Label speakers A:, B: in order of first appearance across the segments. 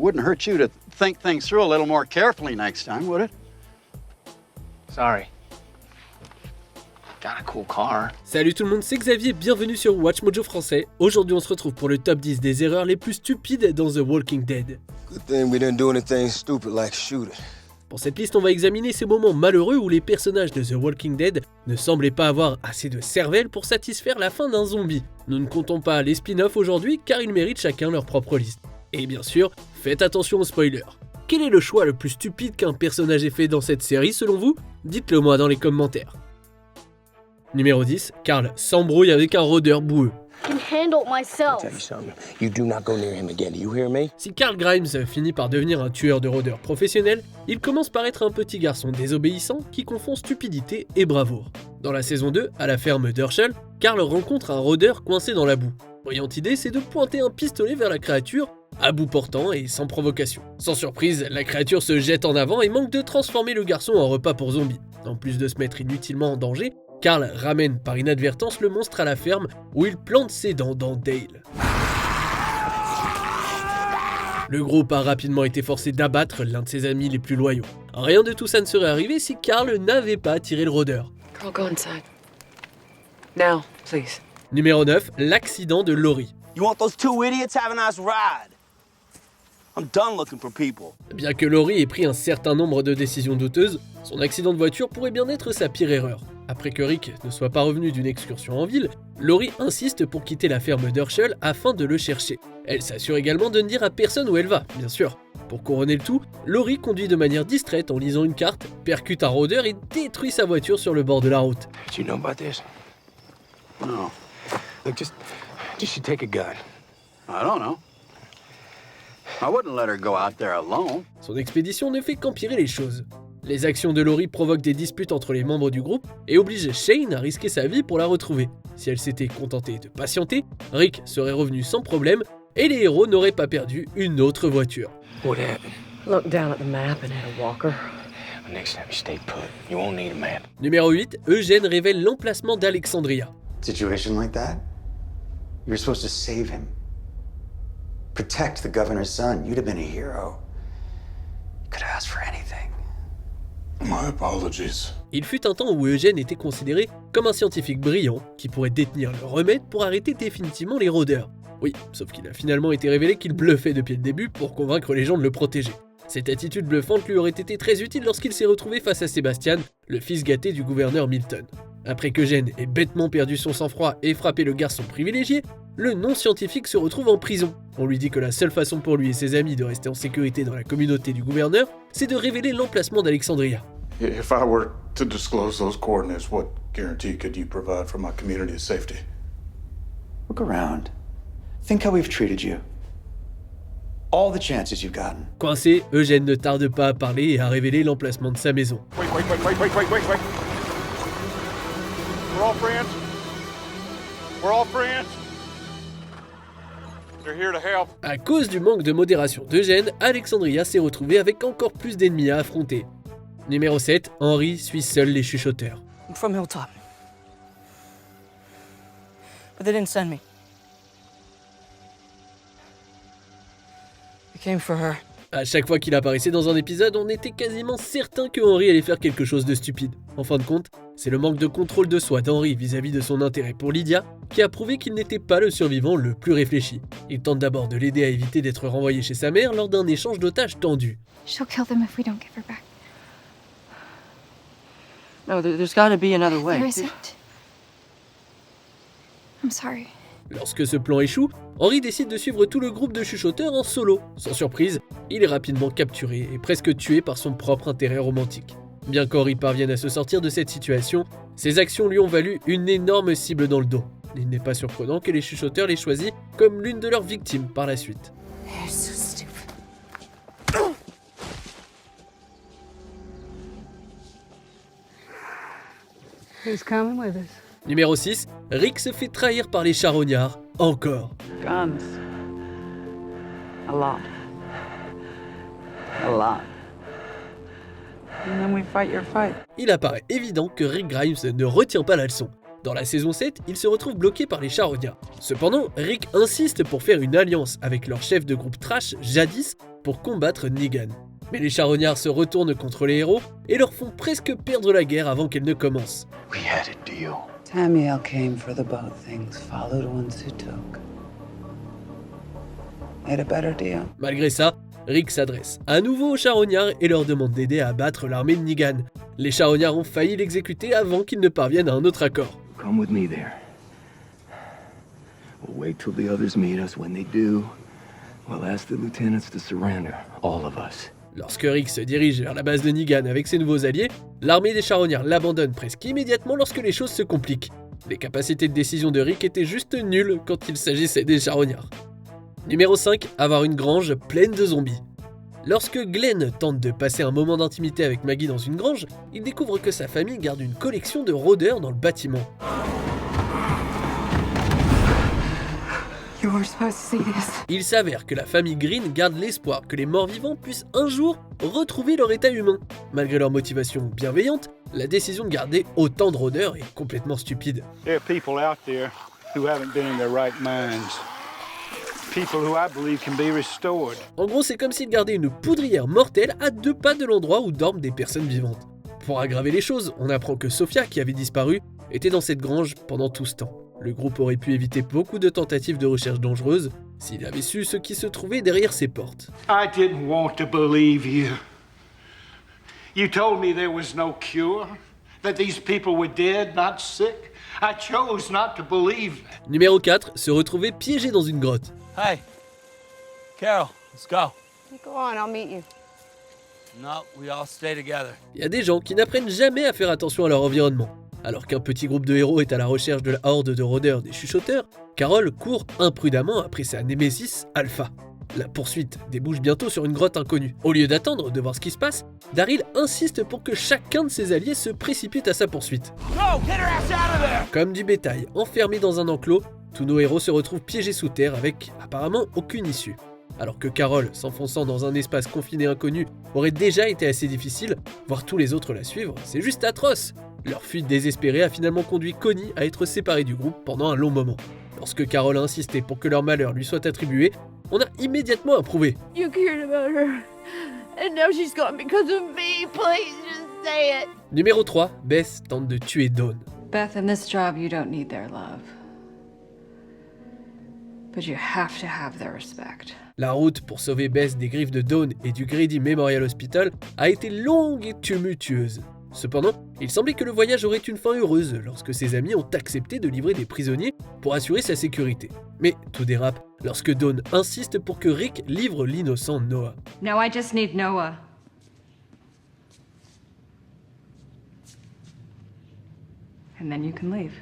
A: wouldn't hurt you to think things through a little more carefully next time, would it?
B: Sorry. Got a cool car.
C: Salut tout le monde, c'est Xavier, bienvenue sur Watch Mojo français. Aujourd'hui on se retrouve pour le top 10 des erreurs les plus stupides dans The Walking Dead.
D: Good thing we didn't do anything stupid like shoot it.
C: Pour cette liste, on va examiner ces moments malheureux où les personnages de The Walking Dead ne semblaient pas avoir assez de cervelle pour satisfaire la faim d'un zombie. Nous ne comptons pas les spin-offs aujourd'hui car ils méritent chacun leur propre liste. Et bien sûr, faites attention aux spoilers. Quel est le choix le plus stupide qu'un personnage ait fait dans cette série selon vous? Dites-le moi dans les commentaires. Numéro 10, Carl s'embrouille avec un rôdeur boueux. Si Carl Grimes finit par devenir un tueur de rôdeurs professionnel, il commence par être un petit garçon désobéissant qui confond stupidité et bravoure. Dans la saison 2, à la ferme d'Herschel, Carl rencontre un rôdeur coincé dans la boue. Brillante idée, c'est de pointer un pistolet vers la créature, à bout portant et sans provocation. Sans surprise, la créature se jette en avant et manque de transformer le garçon en repas pour zombies. En plus de se mettre inutilement en danger, Carl ramène par inadvertance le monstre à la ferme où il plante ses dents dans Dale. Le groupe a rapidement été forcé d'abattre l'un de ses amis les plus loyaux. Rien de tout ça ne serait arrivé si Carl n'avait pas tiré le rôdeur.
E: Girl, go inside. Now, please.
C: Numéro 9, l'accident de Laurie.
F: You want those two idiots having us ride? I'm done looking for people.
C: Bien que Laurie ait pris un certain nombre de décisions douteuses, son accident de voiture pourrait bien être sa pire erreur. Après que Rick ne soit pas revenu d'une excursion en ville, Laurie insiste pour quitter la ferme d'Herschel afin de le chercher. Elle s'assure également de ne dire à personne où elle va, bien sûr. Pour couronner le tout, Laurie conduit de manière distraite en lisant une carte, percute un rôdeur et détruit sa voiture sur le bord de la route.
B: Do you know about this?
A: No,
B: Look, just you take a gun.
A: I don't know. I wouldn't let her go out there alone.
C: Son expédition ne fait qu'empirer les choses. Les actions de Laurie provoquent des disputes entre les membres du groupe et obligent Shane à risquer sa vie pour la retrouver. Si elle s'était contentée de patienter, Rick serait revenu sans problème et les héros n'auraient pas perdu une autre voiture.
B: What happened?
E: Look down at the map and hit a walker.
B: Next time you stay put. You won't need a map.
C: Numéro 8, Eugène révèle l'emplacement d'Alexandria.
G: Situation like that, you're supposed to save him. Protect the governor's son. You'd have been a hero. You could have asked for anything.
H: My apologies.
C: Il fut un temps où Eugène était considéré comme un scientifique brillant qui pourrait détenir le remède pour arrêter définitivement les rôdeurs. Oui, sauf qu'il a finalement été révélé qu'il bluffait depuis le début pour convaincre les gens de le protéger. Cette attitude bluffante lui aurait été très utile lorsqu'il s'est retrouvé face à Sebastian, le fils gâté du gouverneur Milton. Après qu'Eugène ait bêtement perdu son sang-froid et frappé le garçon privilégié, le non-scientifique se retrouve en prison. On lui dit que la seule façon pour lui et ses amis de rester en sécurité dans la communauté du gouverneur, c'est de révéler l'emplacement d'Alexandria.
H: If I were to disclose those coordinates, what guarantee could you provide for my community's safety?
G: Look around. Think how we've treated you. All the chances you've gotten.
C: Coincé, Eugène ne tarde pas à parler et à révéler l'emplacement de sa maison.
H: Wait. We're all friends. We're all friends. They're here to help.
C: À cause du manque de modération d'Eugène, Alexandria s'est retrouvée avec encore plus d'ennemis à affronter. Numéro 7, Henry suit seul les chuchoteurs.
E: I'm from Hilltop. But they didn't send me. I came for her.
C: À chaque fois qu'il apparaissait dans un épisode, on était quasiment certain que Henry allait faire quelque chose de stupide. En fin de compte, c'est le manque de contrôle de soi d'Henry vis-à-vis de son intérêt pour Lydia qui a prouvé qu'il n'était pas le survivant le plus réfléchi. Il tente d'abord de l'aider à éviter d'être renvoyé chez sa mère lors d'un échange d'otages tendu.
I: She'll kill them if we don't give her back.
E: No, there's gotta be another way.
I: There isn't. I'm sorry.
C: Lorsque ce plan échoue, Henry décide de suivre tout le groupe de chuchoteurs en solo. Sans surprise, il est rapidement capturé et presque tué par son propre intérêt romantique. Bien qu'Henry parvienne à se sortir de cette situation, ses actions lui ont valu une énorme cible dans le dos. Il n'est pas surprenant que les chuchoteurs l'aient choisi comme l'une de leurs victimes par la suite.
I: You're so stupid.
J: He's coming with us.
C: Numéro 6, Rick se fait trahir par les charognards, encore.
J: Guns. A lot. A lot. And then we fight your fight.
C: Il apparaît évident que Rick Grimes ne retient pas la leçon. Dans la saison 7, il se retrouve bloqué par les charognards. Cependant, Rick insiste pour faire une alliance avec leur chef de groupe trash, Jadis, pour combattre Negan. Mais les charognards se retournent contre les héros et leur font presque perdre la guerre avant qu'elle ne commence.
B: We had a deal.
J: Tamiel came for the boat things, followed ones who took. Made a better deal.
C: Malgré ça, Rick s'adresse à nouveau aux charognards et leur demande d'aider à abattre l'armée de Negan. Les charognards ont failli l'exécuter avant qu'ils ne parviennent à un autre accord.
B: Come with me there. We'll wait till the others meet us. When they do, we'll ask the lieutenants to surrender, all of us.
C: Lorsque Rick se dirige vers la base de Negan avec ses nouveaux alliés, l'armée des charognards l'abandonne presque immédiatement lorsque les choses se compliquent. Les capacités de décision de Rick étaient juste nulles quand il s'agissait des charognards. Numéro 5, avoir une grange pleine de zombies. Lorsque Glenn tente de passer un moment d'intimité avec Maggie dans une grange, il découvre que sa famille garde une collection de rôdeurs dans le bâtiment.
E: You were supposed to see this.
C: Il s'avère que la famille Green garde l'espoir que les morts-vivants puissent un jour retrouver leur état humain. Malgré leur motivation bienveillante, la décision de garder autant de rôdeurs est complètement stupide.
K: There are people out there who haven't been in their right minds. People who I believe can be restored.
C: En gros, c'est comme s'ils gardaient une poudrière mortelle à 2 pas de l'endroit où dorment des personnes vivantes. Pour aggraver les choses, on apprend que Sophia, qui avait disparu, était dans cette grange pendant tout ce temps. Le groupe aurait pu éviter beaucoup de tentatives de recherche dangereuses s'il avait su ce qui se trouvait derrière ces portes.
K: I didn't want to believe you. You told me there was no cure, that these people were dead, not sick. I chose not to believe that.
C: Numéro 4, se retrouver piégé dans une grotte.
F: Hey, Carol, let's go.
E: Go on, I'll meet you.
F: No, we all stay together.
C: Il y a des gens qui n'apprennent jamais à faire attention à leur environnement. Alors qu'un petit groupe de héros est à la recherche de la horde de rôdeurs des chuchoteurs, Carol court imprudemment après sa némésis Alpha. La poursuite débouche bientôt sur une grotte inconnue. Au lieu d'attendre de voir ce qui se passe, Daryl insiste pour que chacun de ses alliés se précipite à sa poursuite.
F: Go, get her ass out of there!
C: Comme du bétail enfermé dans un enclos, tous nos héros se retrouvent piégés sous terre avec apparemment aucune issue. Alors que Carol, s'enfonçant dans un espace confiné inconnu, aurait déjà été assez difficile, voir tous les autres la suivre, c'est juste atroce. Leur fuite désespérée a finalement conduit Connie à être séparée du groupe pendant un long moment. Lorsque Carol a insisté pour que leur malheur lui soit attribué, on a immédiatement approuvé.
I: You cared about her, and now she's gone because of me. Please just say it.
C: Numéro 3, Beth tente de tuer Dawn.
J: Beth, in this job, you don't need their love. But you have to have their respect.
C: La route pour sauver Beth des griffes de Dawn et du Grady Memorial Hospital a été longue et tumultueuse. Cependant, il semblait que le voyage aurait une fin heureuse lorsque ses amis ont accepté de livrer des prisonniers pour assurer sa sécurité. Mais tout dérape lorsque Dawn insiste pour que Rick livre l'innocent Noah.
J: Now I just need Noah. And then you can leave.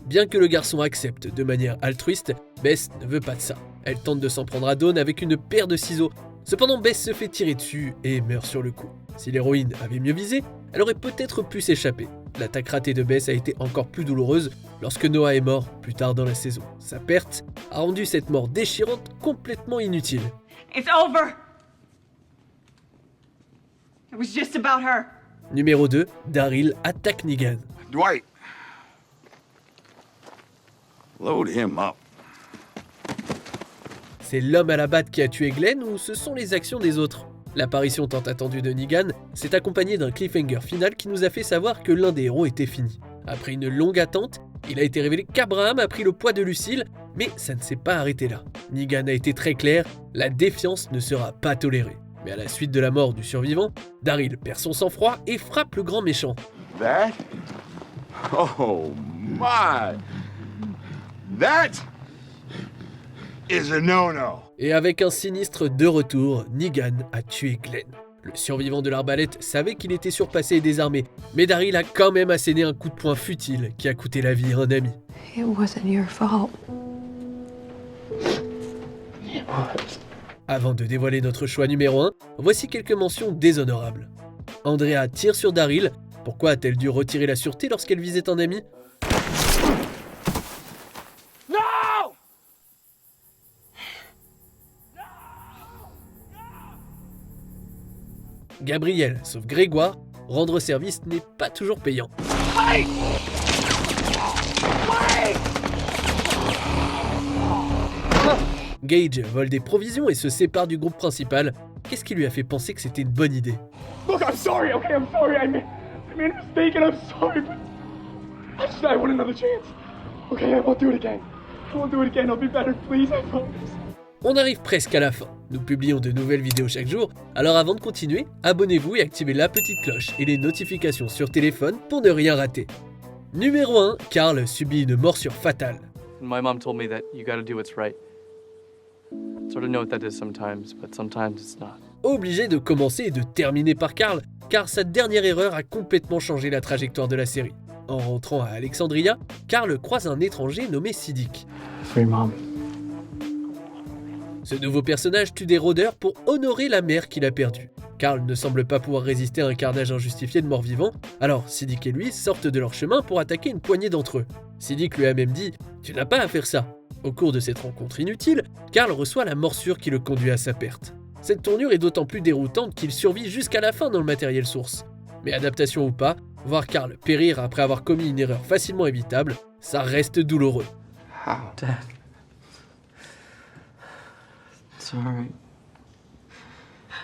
C: Bien que le garçon accepte de manière altruiste, Beth ne veut pas de ça. Elle tente de s'en prendre à Dawn avec une paire de ciseaux. Cependant, Beth se fait tirer dessus et meurt sur le coup. Si l'héroïne avait mieux visé, elle aurait peut-être pu s'échapper. L'attaque ratée de Beth a été encore plus douloureuse lorsque Noah est mort plus tard dans la saison. Sa perte a rendu cette mort déchirante complètement inutile.
J: It's over. It was just about her.
C: Numéro 2, Daryl attaque Negan.
A: Dwight. Load him up.
C: C'est l'homme à la batte qui a tué Glenn ou ce sont les actions des autres? L'apparition tant attendue de Negan s'est accompagnée d'un cliffhanger final qui nous a fait savoir que l'un des héros était fini. Après une longue attente, il a été révélé qu'Abraham a pris le poids de Lucille, mais ça ne s'est pas arrêté là. Negan a été très clair, la défiance ne sera pas tolérée. Mais à la suite de la mort du survivant, Daryl perd son sang-froid et frappe le grand méchant.
A: That? Oh my! That is a no-no.
C: Et avec un sinistre de retour, Negan a tué Glenn. Le survivant de l'arbalète savait qu'il était surpassé et désarmé, mais Daryl a quand même asséné un coup de poing futile qui a coûté la vie à un ami.
E: It wasn't your fault.
C: Avant de dévoiler notre choix numéro 1, voici quelques mentions déshonorables. Andrea tire sur Daryl. Pourquoi a-t-elle dû retirer la sûreté lorsqu'elle visait un ami? Gabriel, sauf Grégoire, rendre service n'est pas toujours payant. Gage vole des provisions et se sépare du groupe principal, qu'est-ce qui lui a fait penser que c'était une bonne idée?
L: Look, I'm sorry, okay? I'm sorry. I made a mistake and I'm sorry, but I want another chance. Okay, I won't do it again. I won't do it again. I'll be better, please, I promise.
C: On arrive presque à la fin. Nous publions de nouvelles vidéos chaque jour, alors avant de continuer, abonnez-vous et activez la petite cloche et les notifications sur téléphone pour ne rien rater. Numéro 1, Carl subit une morsure fatale.
M: My mom told me that you gotta do what's right. Sort of know what that is sometimes, but sometimes it's not.
C: Obligé de commencer et de terminer par Carl, car sa dernière erreur a complètement changé la trajectoire de la série. En rentrant à Alexandria, Carl croise un étranger nommé Siddiq.
L: Free mom.
C: Ce nouveau personnage tue des rôdeurs pour honorer la mère qu'il a perdue. Carl ne semble pas pouvoir résister à un carnage injustifié de morts vivants, alors Siddiq et lui sortent de leur chemin pour attaquer une poignée d'entre eux. Siddiq lui a même dit « Tu n'as pas à faire ça ». Au cours de cette rencontre inutile, Carl reçoit la morsure qui le conduit à sa perte. Cette tournure est d'autant plus déroutante qu'il survit jusqu'à la fin dans le matériel source. Mais adaptation ou pas, voir Carl périr après avoir commis une erreur facilement évitable, ça reste douloureux.
M: How? Dad. Sorry.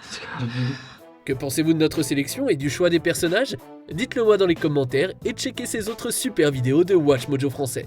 M: It's gotta be.
C: Que pensez-vous de notre sélection et du choix des personnages? Dites-le moi dans les commentaires et checkez ces autres super vidéos de Watch Mojo français.